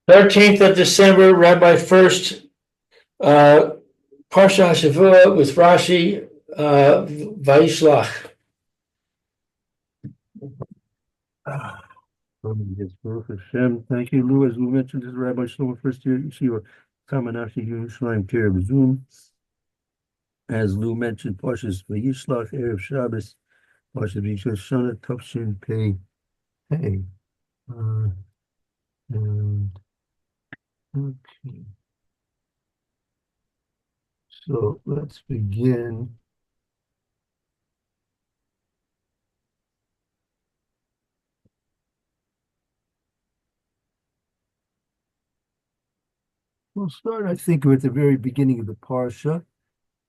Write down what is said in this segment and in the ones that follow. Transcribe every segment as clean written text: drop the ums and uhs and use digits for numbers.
13th of December, Rabbi Furst, Parsha Hashavua with Rashi, Veyishlach. Yes, Baruch Hashem. Thank you, Lou. As we mentioned, this is Rabbi Shlomo First Year Yeshiva Kamanashi Yerushalayim Care of Zoom. As Lou mentioned, Parshas Veyishlach Erev Shabbos, Parshas Veyishlach Shana Tavshin Pei Hey. And okay, so let's begin. We'll start, I think, at the very beginning of the Parsha.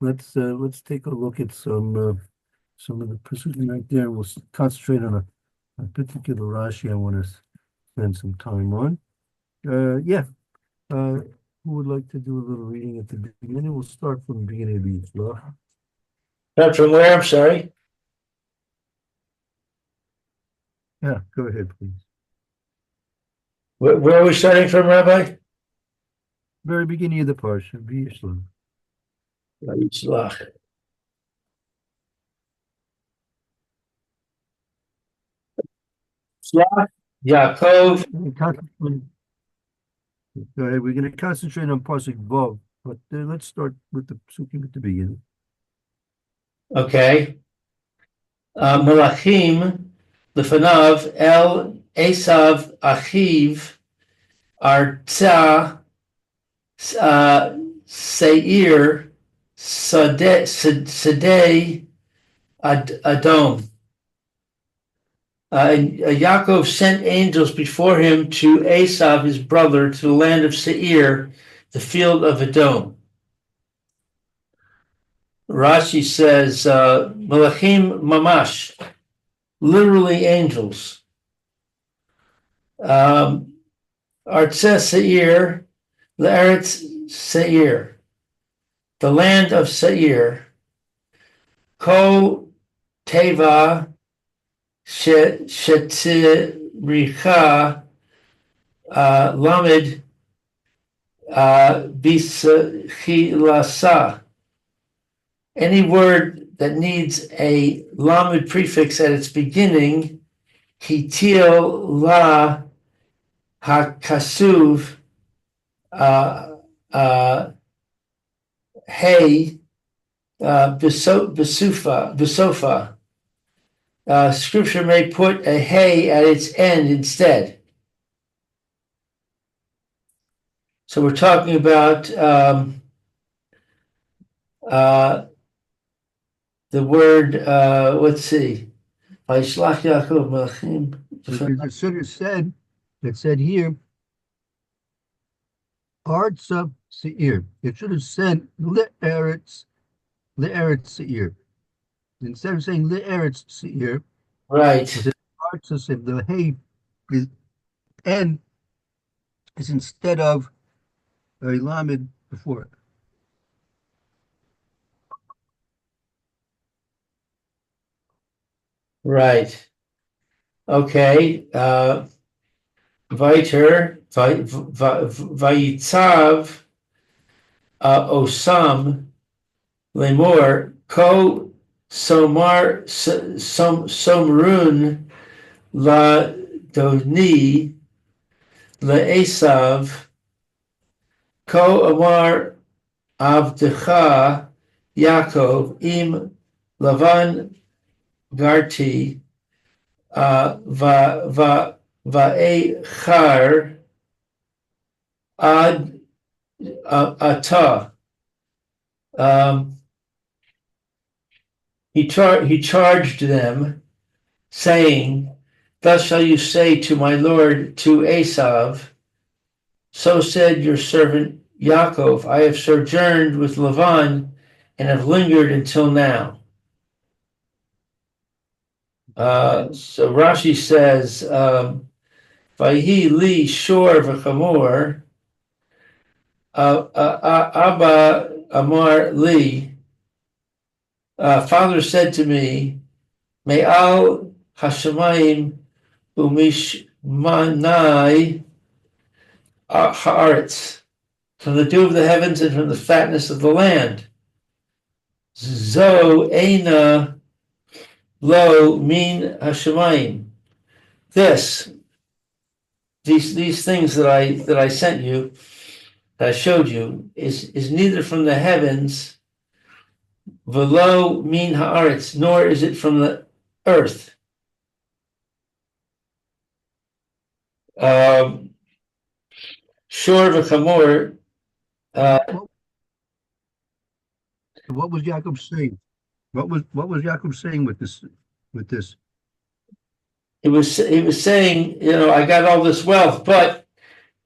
Let's take a look at some of the precision right there. We'll concentrate on a particular Rashi I want to spend some time on. Who would like to do a little reading at the beginning? We'll start from the beginning of Veyishlach. Not from where? I'm sorry. Yeah, go ahead, please. Where are we starting from, Rabbi? Very beginning of the Parsha, Veyishlach. Veyishlach. Yaakov. Go ahead. We're going to concentrate on Pasuk Vav, but let's start with the psukim at the beginning. Okay. Melachim lefanav el Esav achiv artza seir sadeh adom. Yaakov sent angels before him to Esav, his brother, to the land of Seir, the field of Edom. Rashi says, Malachim mamash, literally angels. Artzeh Seir, L'eretz Seir, the land of Seir. Ko Teva Shetziricha Lamed Bisachilasa. Any word that needs a lamed prefix at its beginning, Hitil La Hakasuv Hey Besofa. Scripture may put a hey at its end instead. So we're talking about the word, let's see. Veyishlach Yaakov Melachim. It should have said, it said here, Artza Seir. It should have said L'eretz Seir. Instead of saying L'eretz Seir, right. Artza Seir, the hey is N is instead of a lamed before it. Right. Okay. Weiter. Vayitzav Osam Lemor Ko Somrun La Doni La Esav Ko Amar Avdecha Yaakov Im Lavan Garti Va'echar Ad Ata. He charged them, saying, "Thus shall you say to my lord, to Esav, so said your servant Yaakov, I have sojourned with Lavan and have lingered until now." So Rashi says, "Vayhi li shor v'chamor, Abba amar li." Father said to me, Me'al hashamayim umishmanai haaretz, from the dew of the heavens and from the fatness of the land. Zo eina lo min hashemayim. These things that I sent you, that I showed you, is neither from the heavens, velo min haaretz, nor is it from the earth. Shor v'chamor. What was Jacob saying? What was Jacob saying with this? He was saying, I got all this wealth, but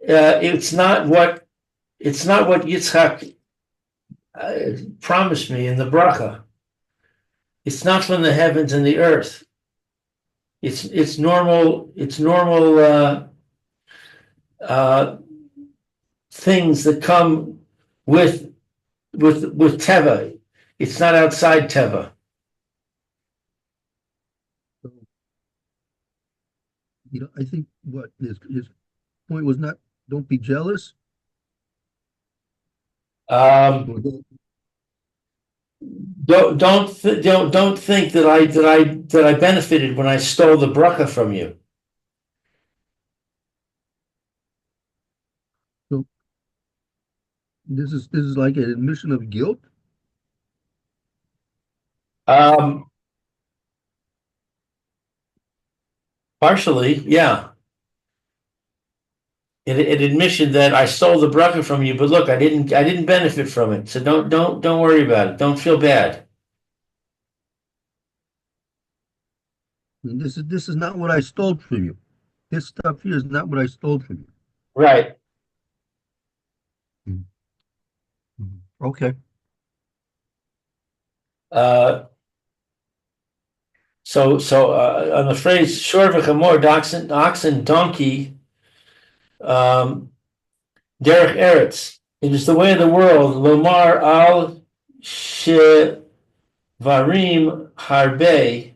it's not what Yitzchak promised me in the bracha. It's not from the heavens and the earth. It's normal things that come with teva. It's not outside teva. I think what his point was not, don't be jealous. Don't think that I benefited when I stole the bracha from you. So this is like an admission of guilt. Partially, yeah. An admission that I stole the bracha from you, but look, I didn't benefit from it. So don't worry about it. Don't feel bad. And this is not what I stole from you. This stuff here is not what I stole from you. Right. Okay. So on the phrase shor v'chamor, oxen, donkey, derech eretz. It is the way of the world. Lomar al shevarim harbe,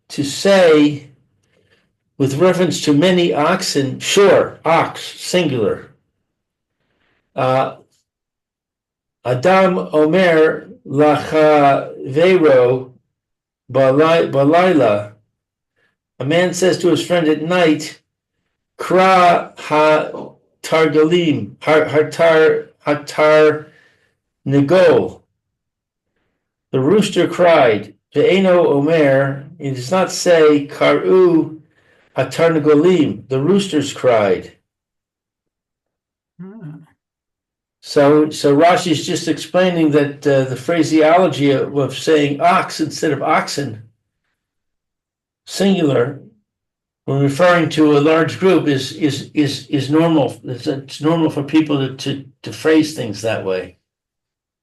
to say with reference to many oxen, shor, ox, singular. Adam omer lachavero balayla. A man says to his friend at night, Kra ha targalim, hatar negol. The rooster cried. Ve'eno omer. It does not say karu hatar negolim. The roosters cried. So Rashi is just explaining that the phraseology of saying ox instead of oxen, singular, when referring to a large group, is normal. It's normal for people to phrase things that way.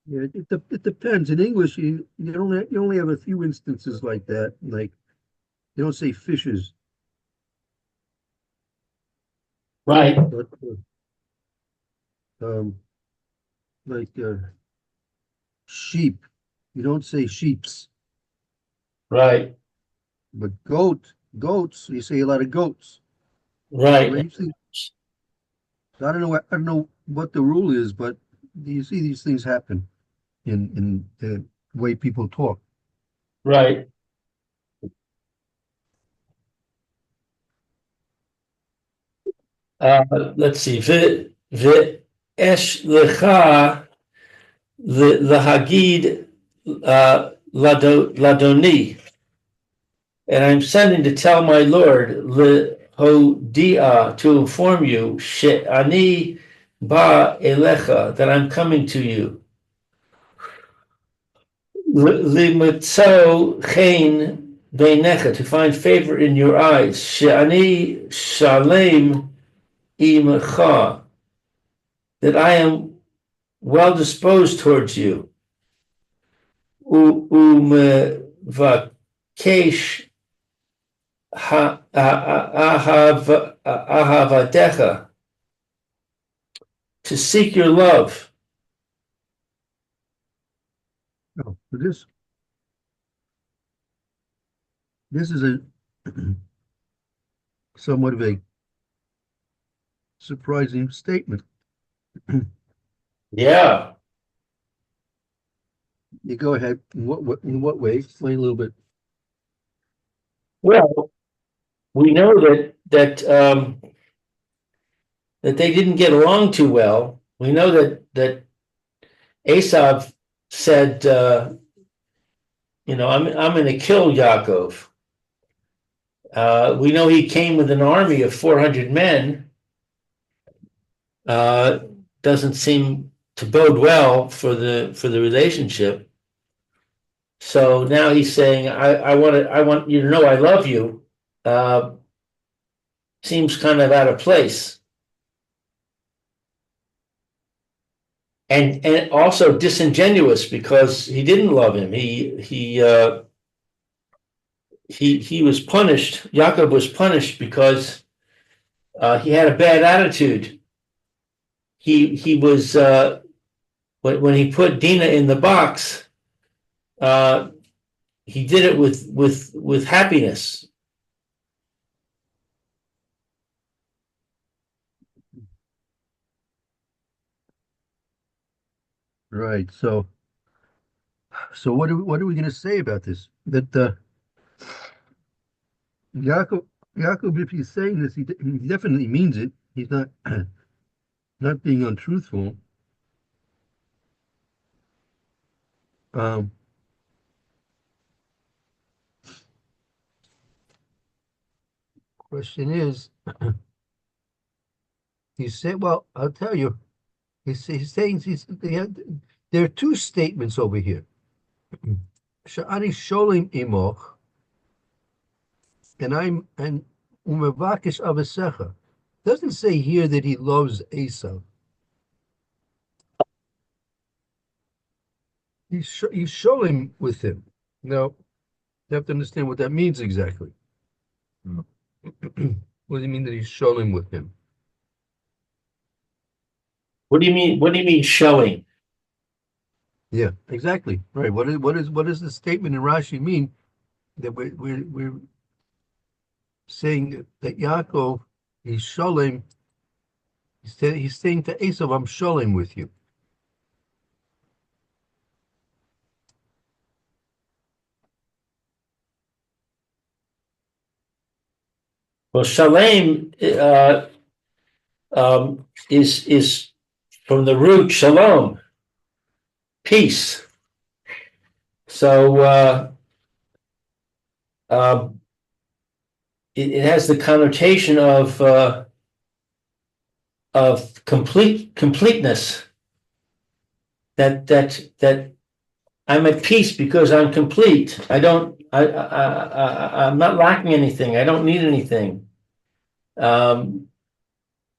Yeah, it depends. In English, you only have a few instances like that. Like you don't say fishes, Right. but like sheep, you don't say sheeps. Right. But goats, you say a lot of goats. Right. Well, I don't know what the rule is, but you see these things happen in the way people talk. Right. Let's see. Esh lecha the hagid ladoni, and I'm sending to tell my Lord lehodia, to inform you she'ani ba elecha, that I'm coming to you. Limitzo chen beinecha, to find favor in your eyes. She'ani shalem imecha, that I am well disposed towards you. Umevakesh ahavadecha, to seek your love. Oh, so this is a somewhat of a surprising statement. Yeah. You go ahead. In what way? Explain a little bit. Well, we know that they didn't get along too well. We know that Esav said, I'm going to kill Yaakov. We know he came with an army of 400 men. Uh, doesn't seem to bode well for the relationship. So now he's saying, I want you to know I love you. Uh, Seems kind of out of place. And also disingenuous because he didn't love him. He was punished. Yaakov was punished because he had a bad attitude. He was when he put Dinah in the box. Uh, he did it with happiness. Right. So what are we going to say about this? That Yaakov, Yaakov, if he's saying this, he definitely means it. He's not not being untruthful. Um, Question is, he said, well, I'll tell you, he's saying there are two statements over here. Sha'ani sholim imoch, and umevakish avesecha. Doesn't say here that he loves Esau. He's sholim with him. Now, you have to understand what that means exactly. What do you mean that he's sholim with him? What do you mean? What do you mean showing? Yeah, exactly. Right. What does the statement in Rashi mean that we're saying that Yaakov he's sholim? He's saying to Esau, "I'm sholim with you." Well, shalem is from the root shalom, peace. So um, it has the connotation of completeness. That I'm at peace because I'm complete. I don't. I'm not lacking anything. I don't need anything. Um,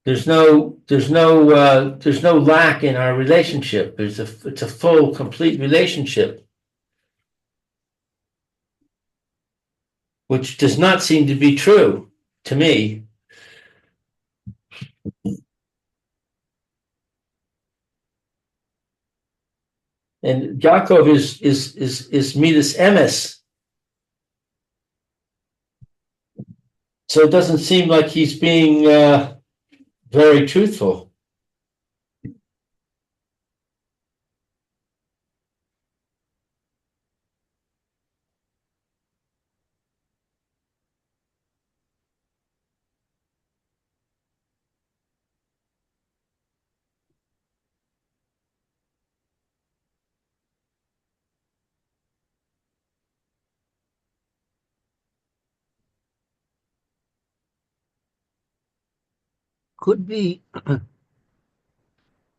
there's no lack in our relationship. It's a full, complete relationship, which does not seem to be true to me. And Yaakov is midas emes, so it doesn't seem like he's being very truthful. Could be,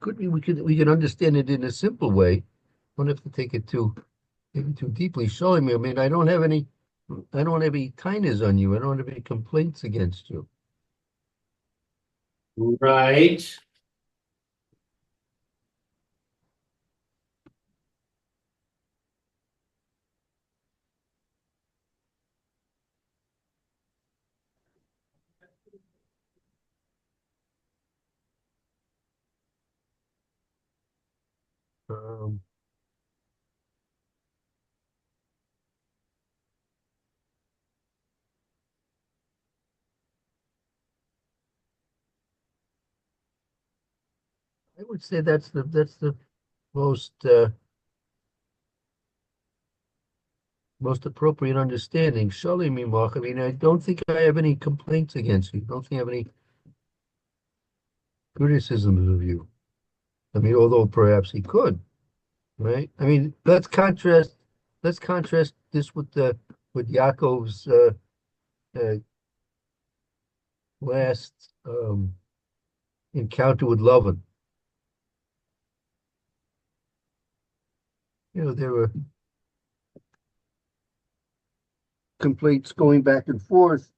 could be. We could understand it in a simple way. Don't have to take it too deeply. Showing me. I mean, I don't have any kindness on you. I don't have any complaints against you. Right. Um, I would say that's the most most appropriate understanding. Shalom Mimach. I mean, I don't think I have any complaints against you. I don't think I have any criticisms of you. I mean, although perhaps he could, right? I mean, let's contrast this with Yaakov's uh, last encounter with Lavan. You know, there were complaints going back and forth,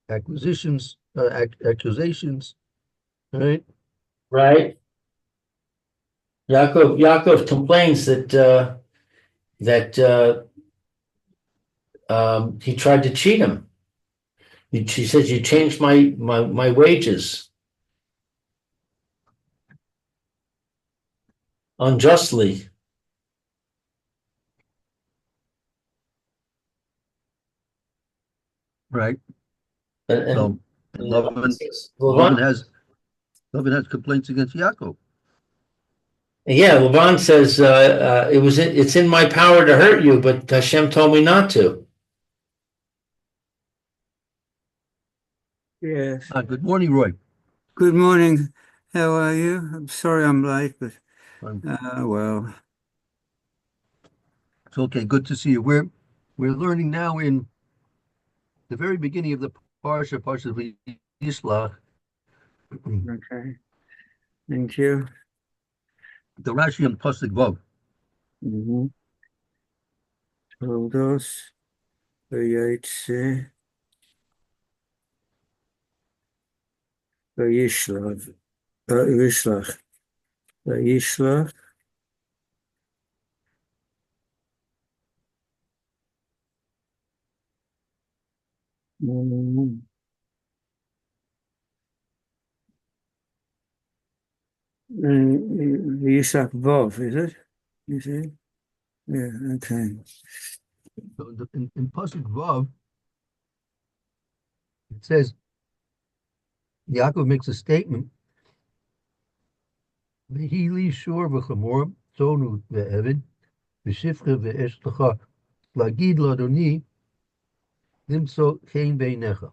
accusations, right? Right. Yaakov complains that he tried to cheat him. She says, "You changed my wages unjustly." Right. And, So and Lavan Lavan, Lavan has complaints against Yaakov. yeah, Lavan says it's in my power to hurt you, but Hashem told me not to. Yes. Good morning, Roy. Good morning. How are you? I'm sorry I'm late, but Um, well, It's okay. Good to see you. We're learning now in the very beginning of the Parsha Veyishlach, okay. Thank you. the Rashi on Pasuk Vav. Mm-hmm. Toldos, Vayetze, Vayishlach, Vayishlach, Vayishlach, mm, Vayishlach Vov, is it? You see? Yeah, okay. So in Pasuk Vav, it says Yaakov makes a statement. V'hili shor v'chamor tonu ve'evid v'shifcha ve'eshtacha lagid ladoni limso chen beinecha.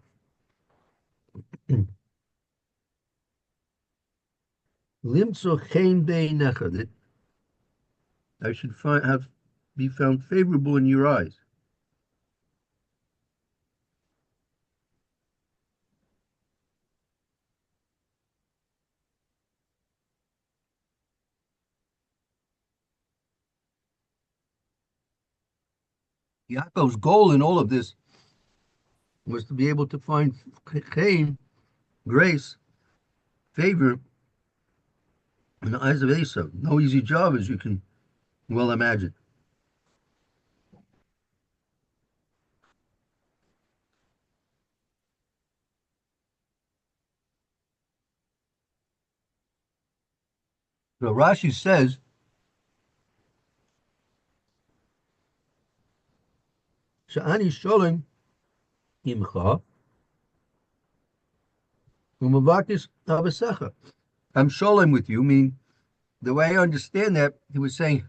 Limso chen beinecha, that I should be found favorable in your eyes. Yaakov's goal in all of this was to be able to find chen, grace, favor in the eyes of Esau. No easy job, as you can well imagine. So Rashi says, Sha'ani sholem imcha umavakish abasecha. I'm sholem with you, mean the way I understand that, he was saying,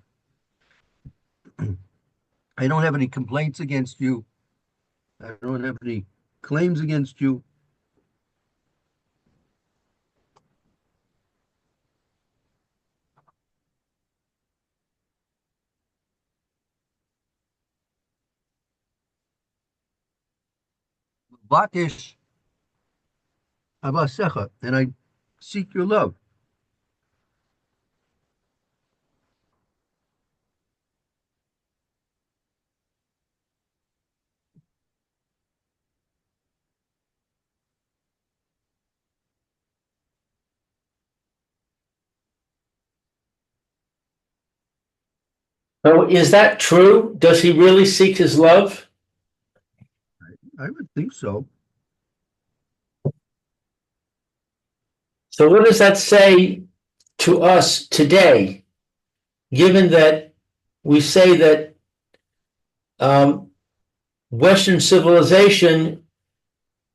I don't have any complaints against you. I don't have any claims against you. Vakish abasecha, and I seek your love. So is that true? Does he really seek his love? I would think so. So what does that say to us today, given that we say that Western civilization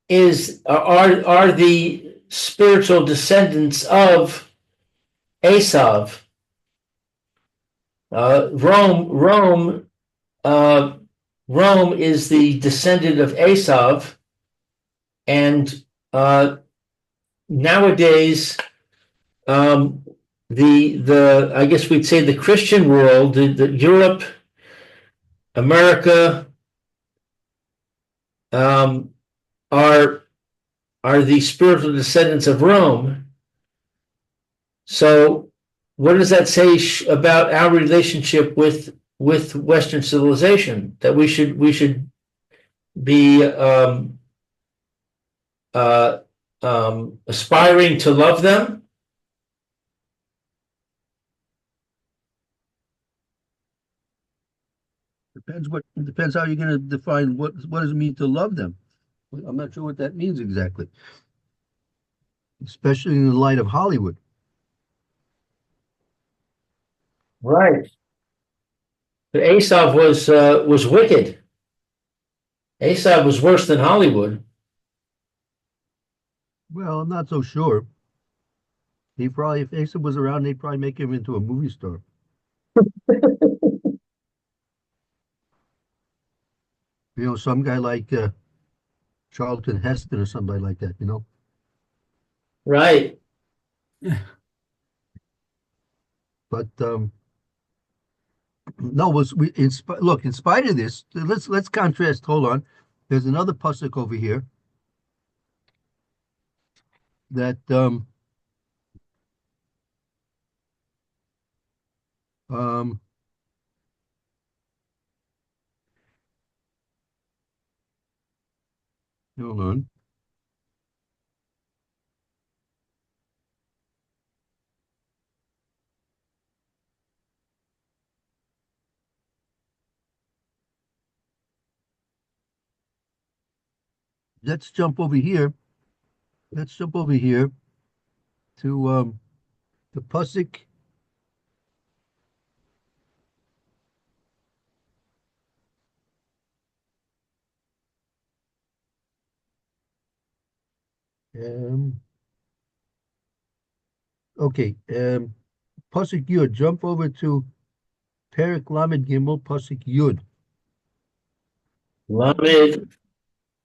are the spiritual descendants of Esav. Rome is the descendant of Esav, and nowadays, the I guess we'd say the Christian world, the Europe, America, are the spiritual descendants of Rome. So, what does that say about our relationship with Western civilization? That we should be aspiring to love them? Depends how you're going to define what does it mean to love them. I'm not sure what that means exactly, especially in the light of Hollywood. Right. But Esav was wicked. Esav was worse than Hollywood. Well, I'm not so sure. He probably, if Asa was around, they'd probably make him into a movie star. Some guy like Charlton Heston or somebody like that. Right. But no, look. In spite of this, let's contrast. Hold on. There's another pasuk over here that hold on. Let's jump over here. Let's jump over here to the pasuk. Okay, pasuk Yud. Jump over to Perek Lamed Gimel pasuk Yud. Lamed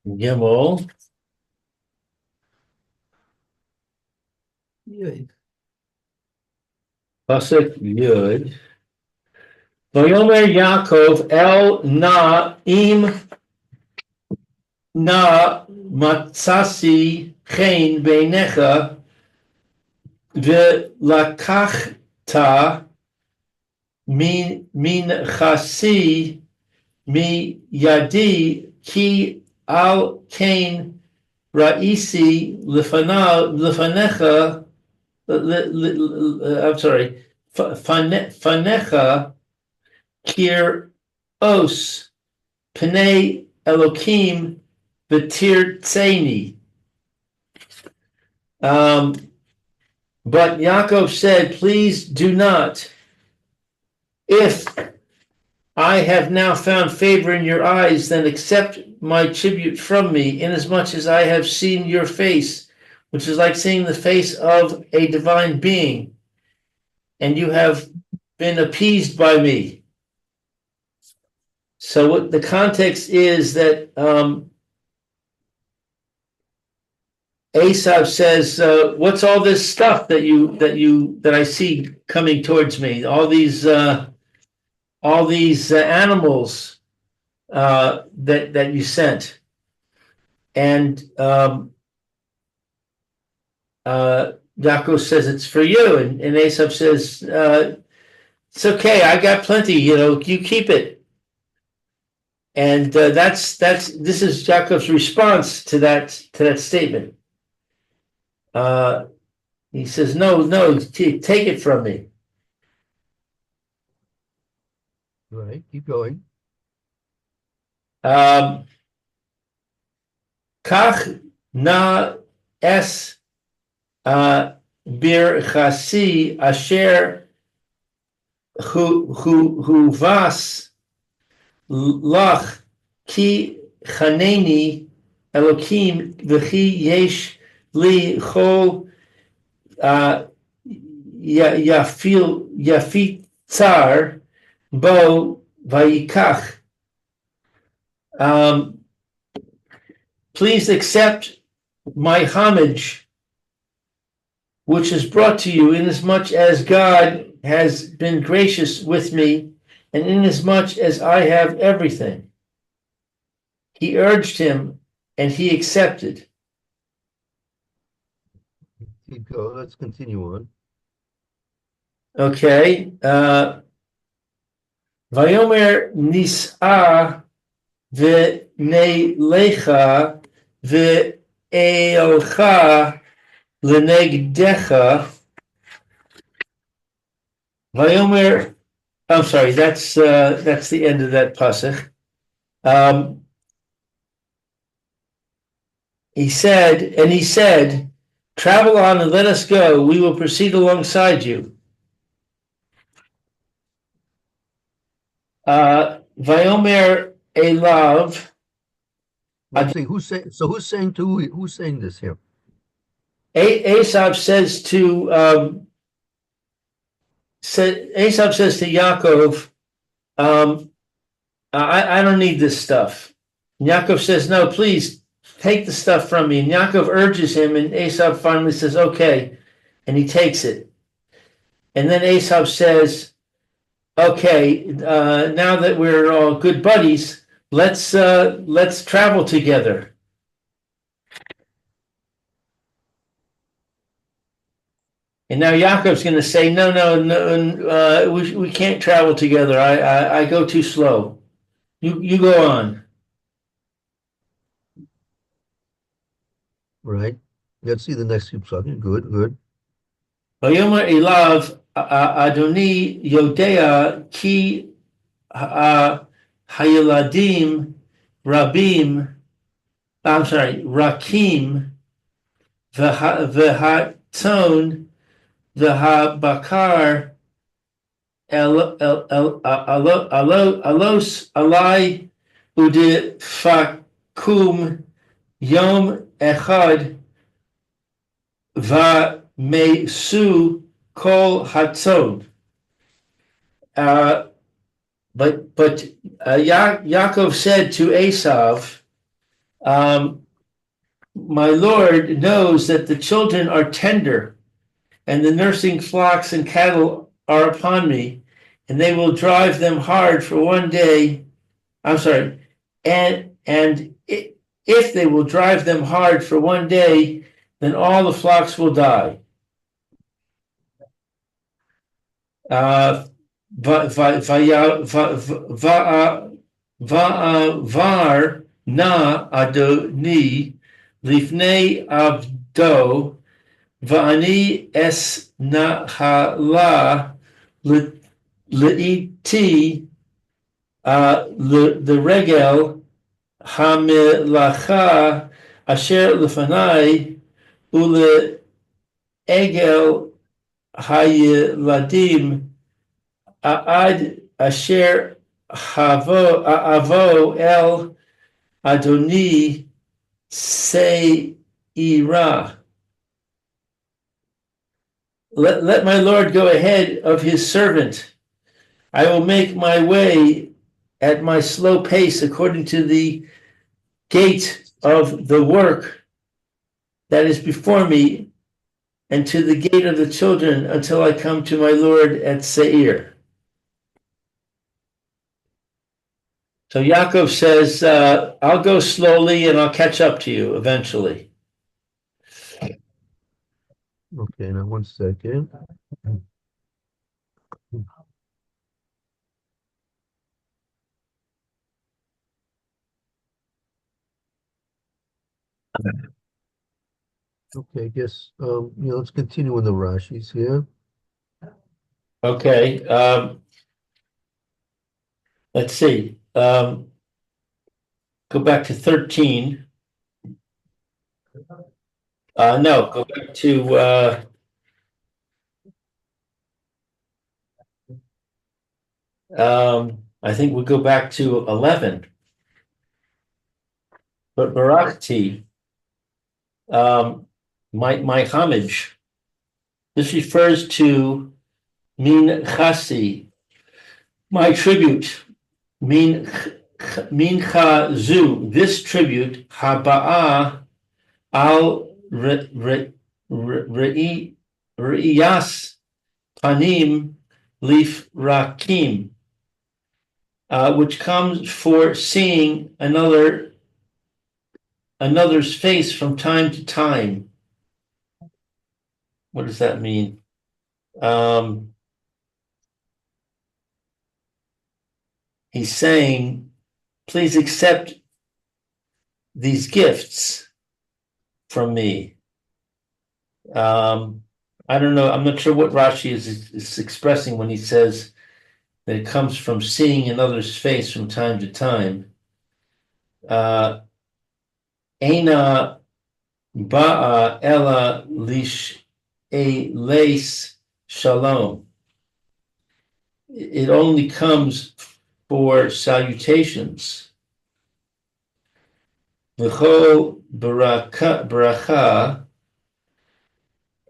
Gimel. Pasuk Yud. Vayomer Yaakov el na im na matzasi chen beinecha v'lakachta min chasi mi yadi ki al kain ra'isi lefanecha. I'm sorry, fanecha kir os pnei Elokim v'tir tzeni. But Yaakov said, please do not. If I have now found favor in your eyes, then accept my tribute from me, inasmuch as I have seen your face, which is like seeing the face of a divine being, and you have been appeased by me. So what the context is that Esav says, "What's all this stuff that I see coming towards me? All these animals that you sent." And Yaakov says, "It's for you," and Esav says, "It's okay. I got plenty. You keep it." And this is Yaakov's response to that statement. He says, no, take it from me. Right, keep going. Kach na es bir chasi asher hu vas lach ki chaneni Elokim v'chi yesh li chol yafit tsar bo vayikach. Please accept my homage, which is brought to you, inasmuch as God has been gracious with me, and inasmuch as I have everything. He urged him, and he accepted. Keep going. Let's continue on. Okay. Vayomer nis'a v'neilecha v'eilcha l'negdecha. Vayomer, I'm sorry, that's the end of that pasuk. He said, travel on and let us go. We will proceed alongside you. Vayomer elav. Let's see who's saying. So who's saying this here? Aesop says to Yaakov, I don't need this stuff. And Yaakov says, no, please take the stuff from me. And Yaakov urges him, and Aesop finally says, okay, and he takes it. And then Aesop says, okay, now that we're all good buddies, let's travel together. And now Yaakov's going to say, no, we can't travel together. I go too slow. You go on. Right. Let's see the next few psukim. Good. Vayomer elav Adoni Yodea ki hayeladim rabim. I'm sorry, rakim v'haton v'habakar alos alai udefakum yom echad va'mesu kol hatzon. But Yaakov said to Esav, my Lord knows that the children are tender, and the nursing flocks and cattle are upon me, and they will drive them hard for one day. I'm sorry, and if they will drive them hard for one day, then all the flocks will die. Var na Adoni lifnei avdo va'ani es nahala leiti the regel hamilacha asher lefanai ule egel hayeladim ad asher avo el Adoni seira. Let my Lord go ahead of his servant. I will make my way at my slow pace according to the gate of the work that is before me, and to the gate of the children until I come to my Lord at Seir. So Yaakov says, I'll go slowly and I'll catch up to you eventually. Okay, now 1 second. Okay, I guess let's continue in the Rashis here. Okay. Let's see. Go back to 13. No, go back to I think we'll go back to 11. But Barakti, my homage. This refers to min chasi, my tribute, min mincha zu, this tribute, haba'a al re'iyas panim lif rakim, which comes for seeing another's face from time to time. What does that mean? He's saying, please accept these gifts from me. I don't know. I'm not sure what Rashi is expressing when he says that it comes from seeing another's face from time to time. Eina ba'a ela lish leis shalom. It only comes for salutations. V'chol bracha,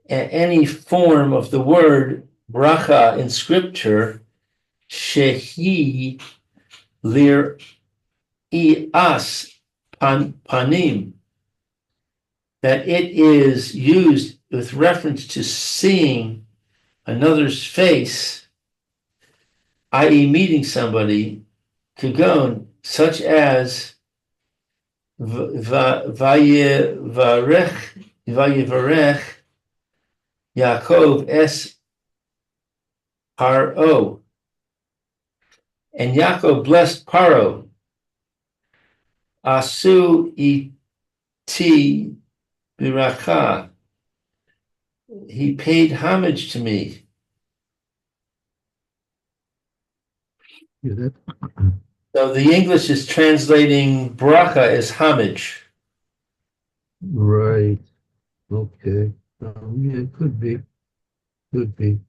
any form of the word bracha in scripture, shehi lir ias panim, that it is used with reference to seeing another's face, i.e. meeting somebody, kagon, such as vayevarech Yaakov es Paro, and Yaakov blessed Paro, asu iti biracha, he paid homage to me. So the English is translating bracha as homage. Right. Okay. Yeah, could be. Could be.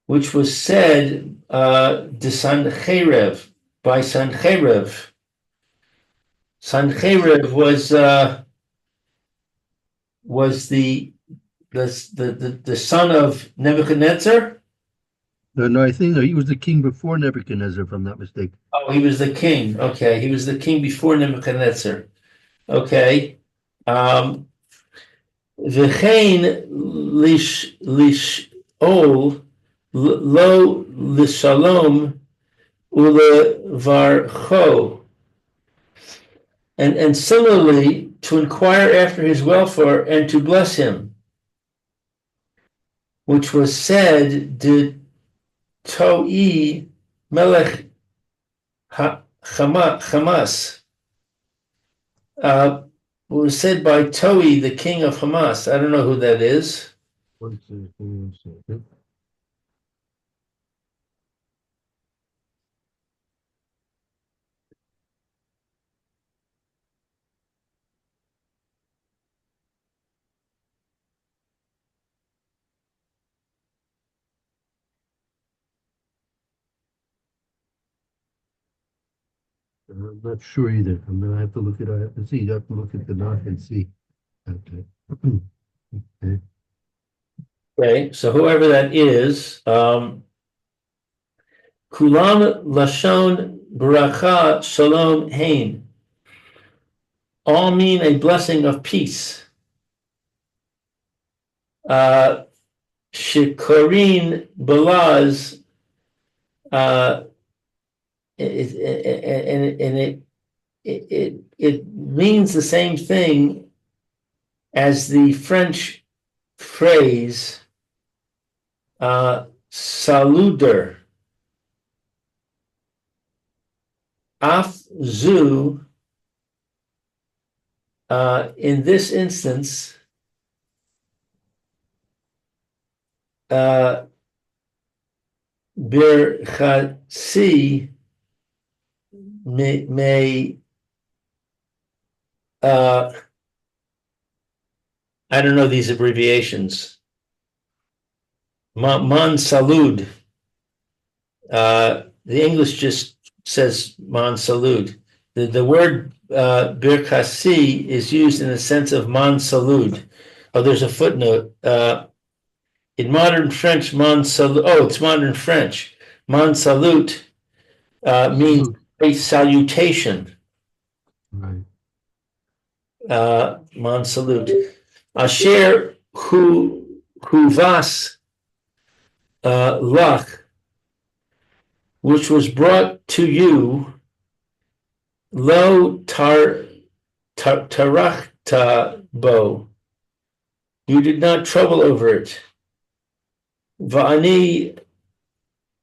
Which was said de Sancherev, by Sancherev. Sancherev was the son of Nebuchadnezzar. No, I think he was the king before Nebuchadnezzar, if I'm not mistaken. Oh, he was the king. Okay, he was the king before Nebuchadnezzar. Okay. V'chein lish'ol lo l'shalom ulevarcho. And similarly, to inquire after his welfare and to bless him, which was said, de Toi Melech Hamas, was said by Toi, the king of Hamas. I don't know who that is. One second. I'm not sure either. I'm gonna have to look at it. I have to see. You have to look at the knock and see. Okay. Okay. Okay, so whoever that is, Kulam Lashon Baracha Shalom Hain, all mean a blessing of peace. Shikorin Balaz, and it means the same thing as the French phrase saluder. Afzu, in this instance, birchasi may I don't know these abbreviations. Man salud. The English just says man salud. The word birchasi is used in the sense of man salud, Oh, there's a footnote. In modern French, mon salut. Oh, it's modern French. Mon salut means Salute. a salutation. Right. Mon salut. Asher huvas lach, which was brought to you, lo tarachta bo. You did not trouble over it. Va'ani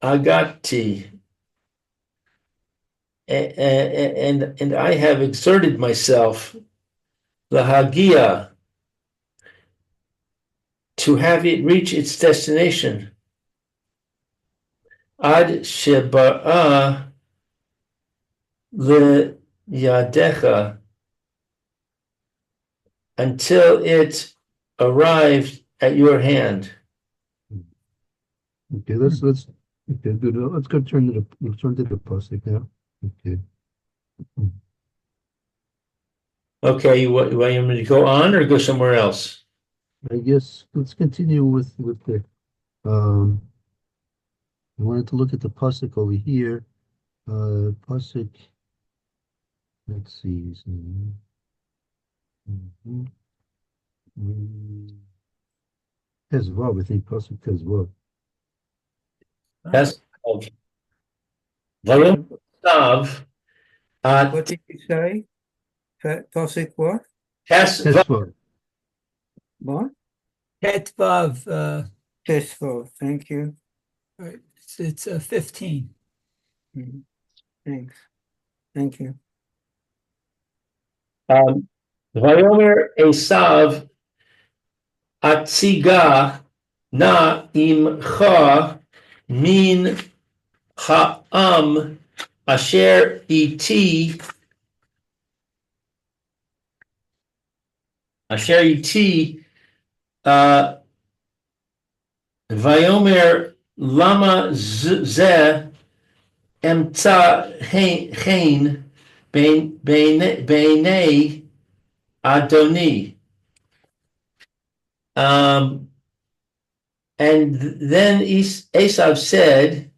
agati, and I have exerted myself, lahagia, to have it reach its destination. Ad sheba'a leyadecha, until it arrived at your hand. Okay, let's okay, good. Let's turn to the pasuk now. Okay. Okay, you want me to go on or go somewhere else? I guess let's continue with the I wanted to look at the pasuk over here. Pasuk. Let's see. Tezvav, I think pasuk Tezvav. Yes. Vayom Tav at What did you say? Tosik what? Tesvav. Tezvav. What? Tetvav, Tesfo. Thank you. right, it's 15. Mhm. Thanks. Thank you. Vayomer Esav Atziga na imcha min ha'am asher iti Vayomer lama ze emtza hein beinei Adoni. And then Esav said,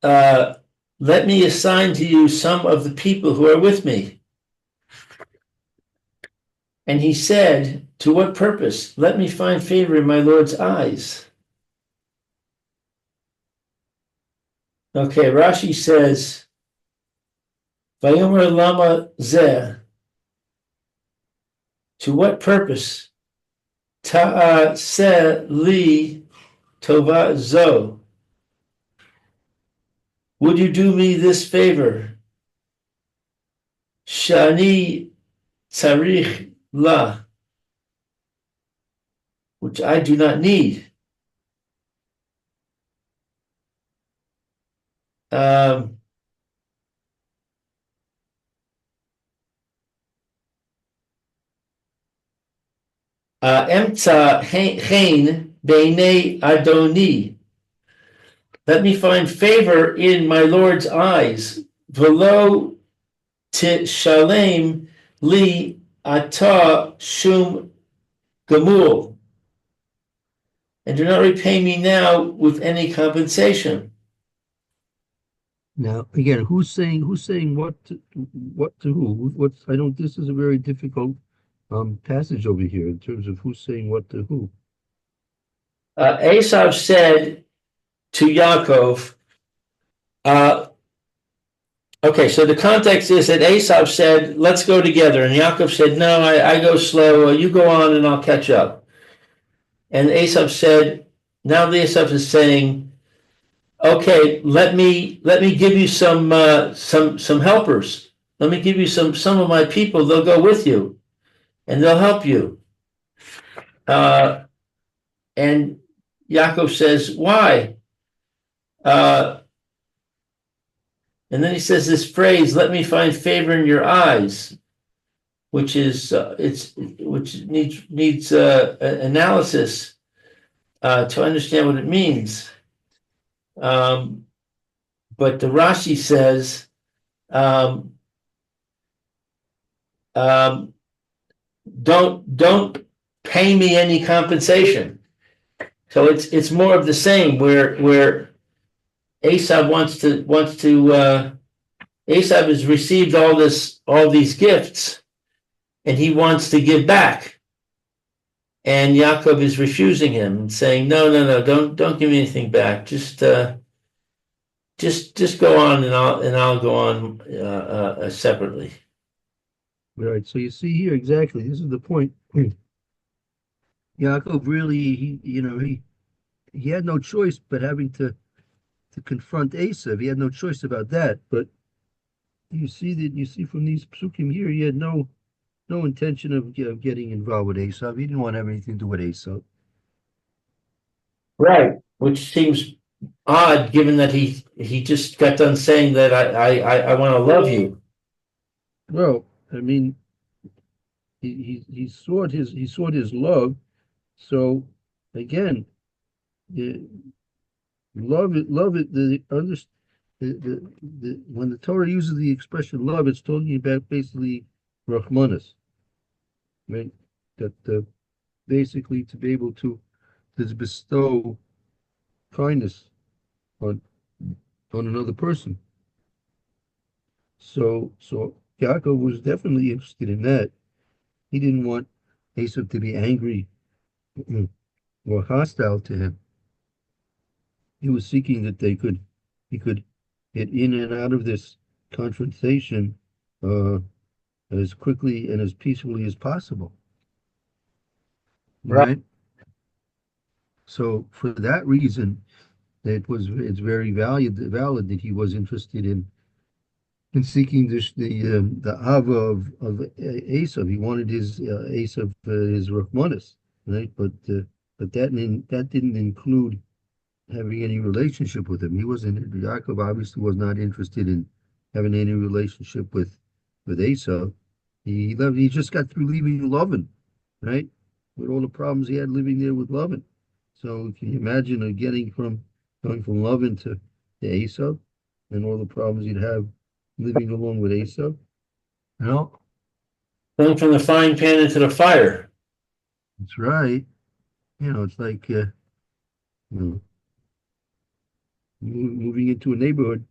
let me assign to you some of the people who are with me. And he said, to what purpose? Let me find favor in my Lord's eyes. Okay, Rashi says, Vayomer lama zeh. To what purpose? Ta'aseh li tova zo. Would you do me this favor? Shani tzarich la, which I do not need. Emtza hein beinei Adoni. Let me find favor in my Lord's eyes. Velo tishalem li ata shum gamul. And do not repay me now with any compensation. Now again, who's saying what to who? What's I don't. This is a very difficult passage over here in terms of who's saying what to who. Esav said to Yaakov, okay, so the context is that Esav said, let's go together. And Yaakov said, no, I go slow. You go on and I'll catch up. And Esav said, now the Esav is saying, okay, let me give you some helpers. Let me give you some of my people. They'll go with you and they'll help you. And Yaakov says, why? And then he says this phrase, let me find favor in your eyes, which is which needs analysis to understand what it means. But the Rashi says um, don't pay me any compensation. So it's more of the same where Asav Asav has received all these gifts and he wants to give back. And Yaakov is refusing him and saying, no, don't give me anything back. Just go on and I'll go on separately. Right. So you see here exactly. This is the point. Yaakov really, he had no choice but having to confront Esav. He had no choice about that. But you see from these psukim here, he had no intention of getting involved with Esav. He didn't want to have anything to do with Esav. Right. Which seems odd given that he just got done saying that I want to love you. Well, I mean, he sought his love. So again, love it. When the Torah uses the expression love, it's talking about basically Rahmanas, right? That basically to be able to bestow kindness on another person. So Yaakov was definitely interested in that. He didn't want Esav to be angry or hostile to him. He was seeking that he could get in and out of this confrontation uh, as quickly and as peacefully as possible. Right. Right. So for that reason, it's very valid that he was interested in seeking the ava of Esav. He wanted his Esav his Rachmanis, right? But that didn't include having any relationship with him. Yaakov obviously was not interested in having any relationship with Esau. He just got through leaving Lavan, right? With all the problems he had living there with Lavan. So can you imagine going from Lavan to Esau and all the problems he'd have living along with Esau? No, Going from the frying pan into the fire. that's right. It's like know, moving into a neighborhood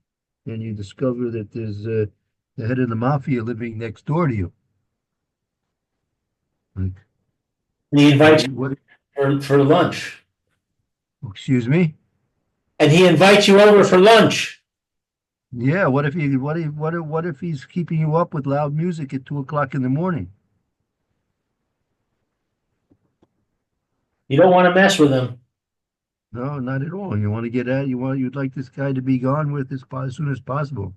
and you discover that there's the head of the mafia living next door to you. Like, And he invites what? you for lunch. Excuse me? And he invites you over for lunch. Yeah. What if he's keeping you up with loud music at 2 o'clock in the morning? You don't want to mess with him. No, not at all. You want to get at you'd like this guy to be gone with as soon as possible.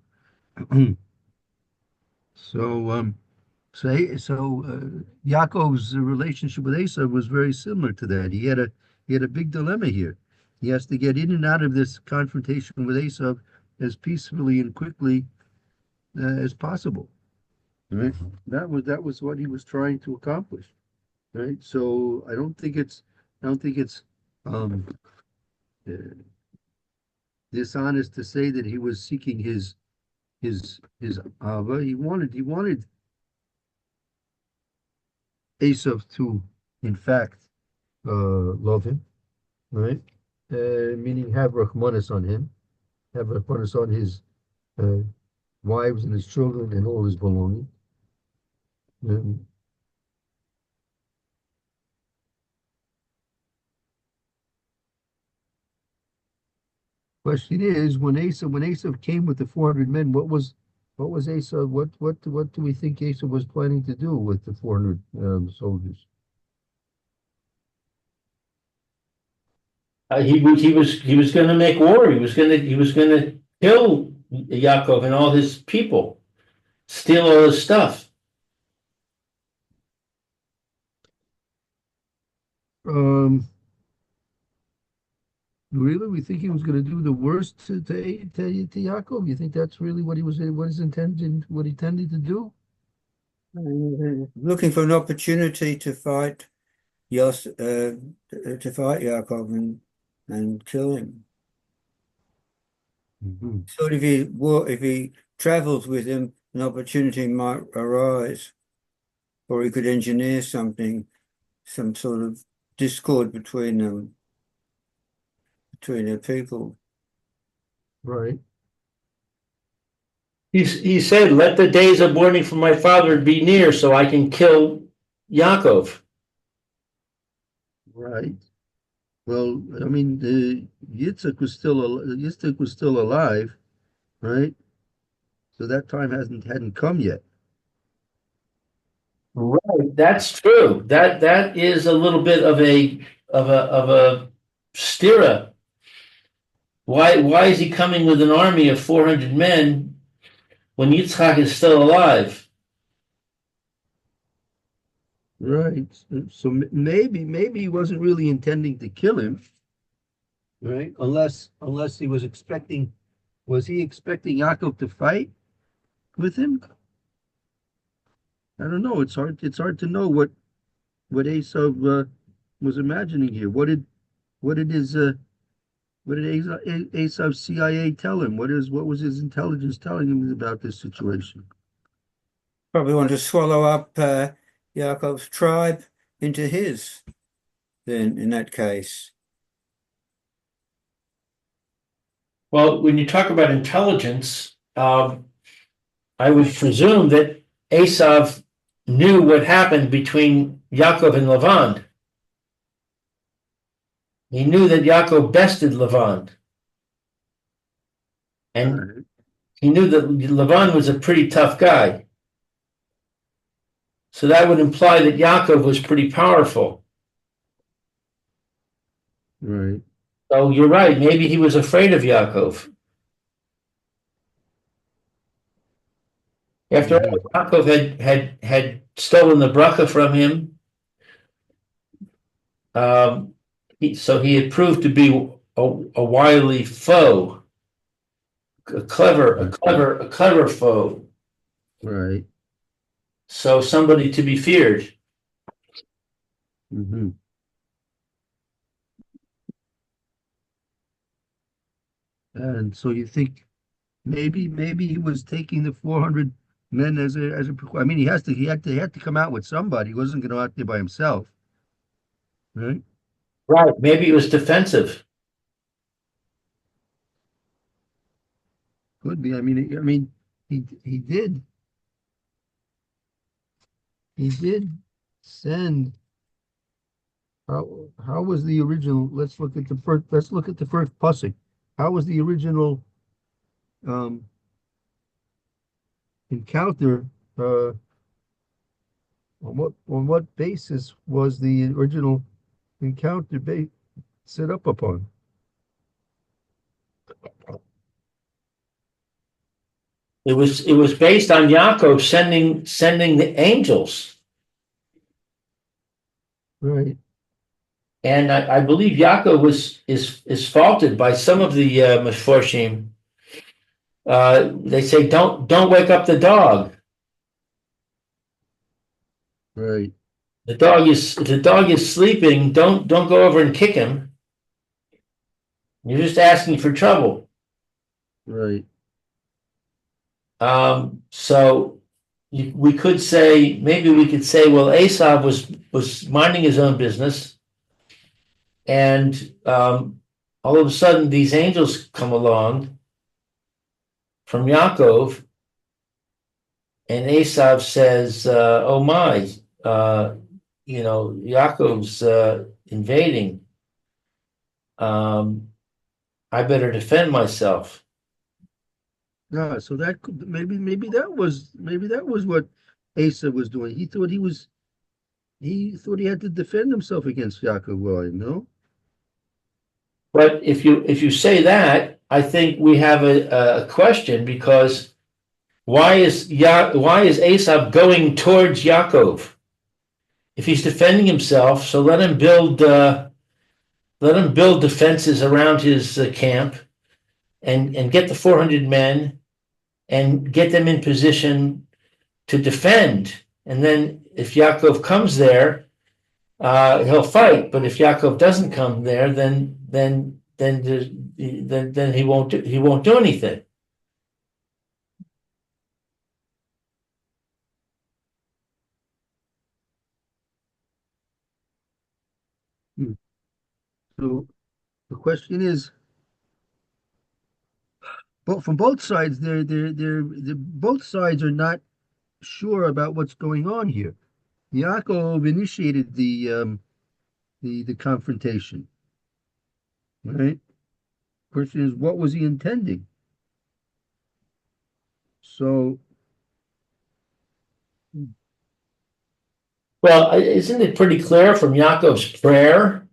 So Yaakov's relationship with Esau was very similar to that. He had a big dilemma here. He has to get in and out of this confrontation with Esau as peacefully and quickly as possible. Right? That was what he was trying to accomplish. Right? So I don't think it's um, uh, dishonest to say that he was seeking his ava. He wanted Esav to, in fact, love him, right? Meaning have Rahmanis on him, have Rahmanis on his uh, wives and his children and all his belongings. Um, Question is, when Esav came with the 400 men, what was Esav? What do we think Esav was planning to do with the 400 soldiers? He was going to make war. He was going to kill Yaakov and all his people, steal all his stuff. Um, Really, we think he was going to do the worst to Yaakov? You think that's really what he intended to do? Looking for an opportunity to fight Yaakov and kill him. Mhm. So if he travels with him, an opportunity might arise. or he could engineer something, some sort of discord between them, between the people. Right. He said, let the days of mourning for my father be near so I can kill Yaakov. Right. Well, I mean, Yitzhak was still alive, right? So that time hadn't come yet. Right, that's true. That is a little bit of a stira. Why is he coming with an army of 400 men when Yitzchak is still alive? Right. So maybe he wasn't really intending to kill him, right? Unless he was expecting, was he expecting Yaakov to fight with him? I don't know. It's hard to know what Esav was imagining here. What did his what did Esav's CIA tell him? What was his intelligence telling him about this situation? Probably want to swallow up Yaakov's tribe into his, then, in that case. Well, when you talk about intelligence, I would presume that Esav knew what happened between Yaakov and Lavan. He knew that Yaakov bested Lavan. And Right. he knew that Lavan was a pretty tough guy. So that would imply that Yaakov was pretty powerful. Right. So you're right. Maybe he was afraid of Yaakov. After all, Yaakov had stolen the bracha from him. So he had proved to be a wily foe, a clever foe. Right. So somebody to be feared. Mm-hmm. And so you think maybe he was taking the 400 men as a I mean, he had to come out with somebody. He wasn't going to go out there by himself, right? Right. Maybe it was defensive. Could be. I mean, he did send. How was the original? Let's look at the first pasuk. How was the original um encounter? On what basis was the original encounter set up upon? It was based on Yaakov sending the angels. Right. And I believe Yaakov is faulted by some of the Meforshim. They say don't wake up the dog. Right. If the dog is sleeping, don't go over and kick him. You're just asking for trouble. Right. So we could say, well, Esav was minding his own business, and all of a sudden these angels come along from Yaakov, and Esav says, "Oh my, Yaakov's invading. I better defend myself." Yeah, so maybe that was what Asa was doing. He thought he had to defend himself against Yaakov. Well, no? But if you say that, I think we have a question, because why is Esav going towards Yaakov? If he's defending himself, so let him build defenses around his camp, and get the 400 men and get them in position to defend. And then if Yaakov comes there, he'll fight. But if Yaakov doesn't come there, then he won't do anything. So the question is, but from both sides, both sides are not sure about what's going on here. Yaakov initiated the confrontation, right? Question is, what was he intending? So, Well, isn't it pretty clear from Yaakov's prayer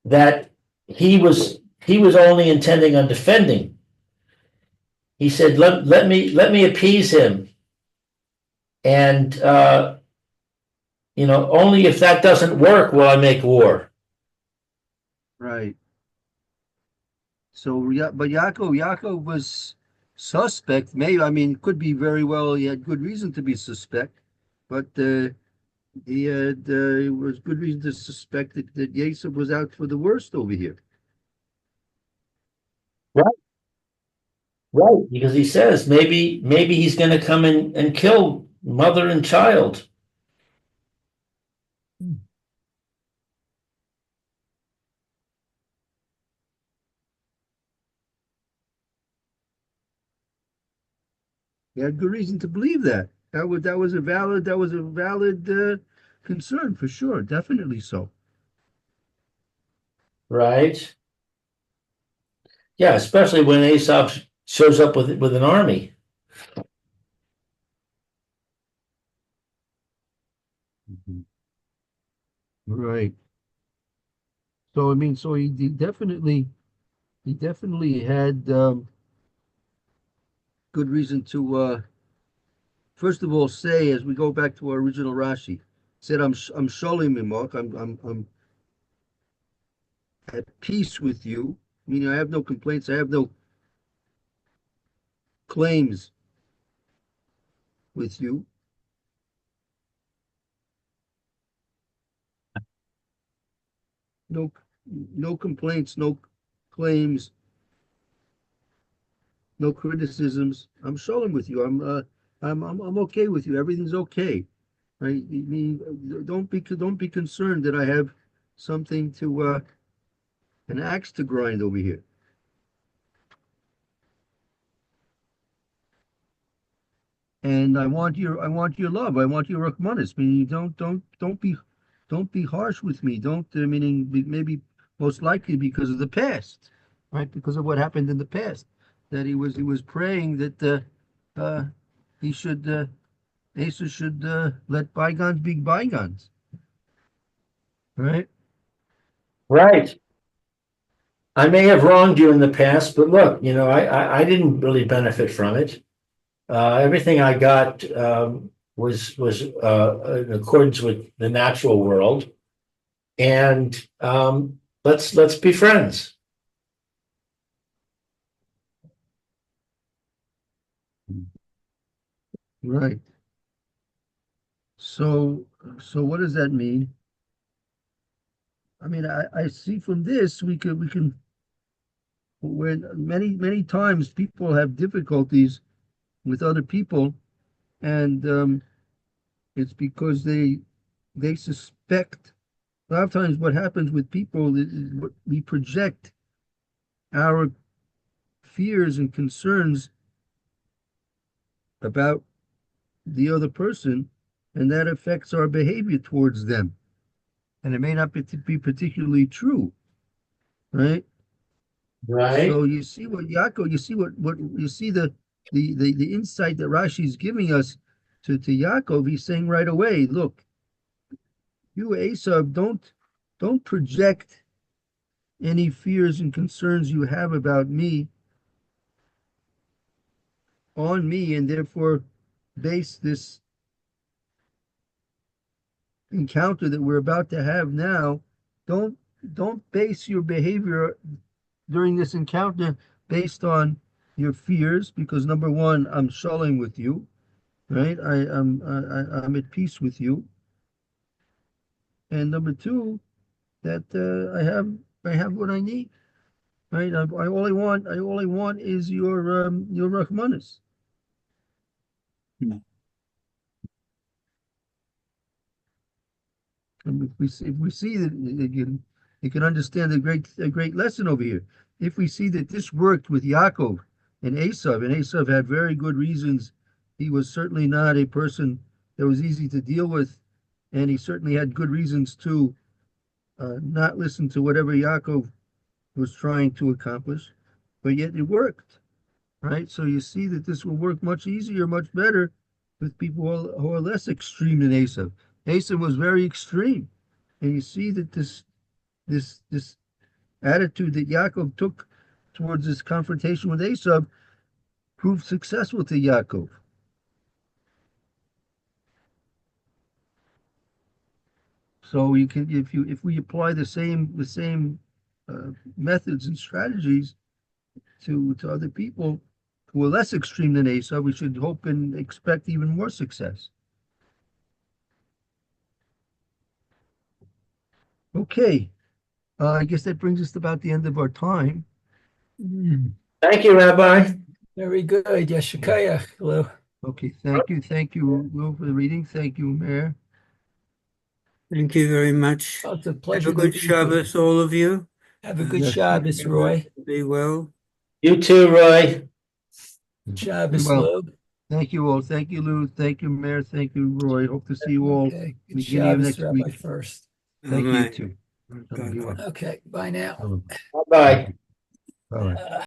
that he was only intending on defending? He said, let me appease him, and only if that doesn't work will I make war. right. So, but Yaakov was suspect. Maybe, I mean, could be very well. He had good reason to be suspect, but he had it was good reason to suspect that Yosef was out for the worst over here. Right, right. Because he says maybe he's going to come and kill mother and child. He had good reason to believe that. That was a valid concern for sure, definitely so. Right. Yeah, especially when Aesop shows up with an army. Mhm. Right. So I mean, so he definitely had good reason to first of all say, as we go back to our original Rashi, said I'm sholem imok, I'm at peace with you, meaning I have no complaints, I have no claims with you. No no complaints, no claims, no criticisms. I'm sholem with you. I'm okay with you. Everything's okay. Right? I mean, don't be concerned that I have something to an axe to grind over here. And I want your love. I want your rachmanis. Meaning don't be harsh with me. Don't meaning maybe most likely because of the past, right? Because of what happened in the past, that he was praying that he should Asa should let bygones be bygones, right? Right. I may have wronged you in the past, but look, I didn't really benefit from it. Everything I got was in accordance with the natural world, and let's be friends. Right. So so what does that mean? I mean, I see from this we can when many times people have difficulties with other people, and it's because they suspect. A lot of times, what happens with people is what we project our fears and concerns about the other person, and that affects our behavior towards them. And it may not be particularly true, right? Right. So you see what Yaakov, you see what you see the insight that Rashi is giving us to Yaakov. He's saying right away, look, you Esav, don't project any fears and concerns you have about me on me, and therefore base this encounter that we're about to have now. Don't don't base your behavior during this encounter based on your fears, because number one, I'm shalom with you, right? I'm at peace with you, and number two, that I have what I need, right? All I want is your rachmanis. And if we see that again, you can understand a great lesson over here. If we see that this worked with Yaakov and Esav had very good reasons. He was certainly not a person that was easy to deal with, and he certainly had good reasons to not listen to whatever Yaakov was trying to accomplish, but yet it worked, right? So you see that this will work much easier, much better with people who are less extreme than Esav. Esav was very extreme, and you see that this attitude that Yaakov took towards this confrontation with Esav proved successful to Yaakov. So you can, if we apply the same methods and strategies to other people who are less extreme than Esav, we should hope and expect even more success. Okay, I guess that brings us to about the end of our time. Thank you, Rabbi. Very good. Yeshakayach, Lou. Okay, thank you, Will, for the reading. Thank you, Mayor. Thank you very much. Oh, it's a Have pleasure. a good to be here. Shabbos, all of you. Have a good Yes. Shabbos, Roy. Be well. You too, Roy. Shabbos, Well, Lou. thank you all. Thank you, Lou. Thank you, Mayor. Thank you, Roy. Hope to see you all Okay. Good beginning of Shabbos, next Rabbi week. Furst. Thank you Amen. too. Bye-bye. Okay. Bye now. Bye-bye. Bye.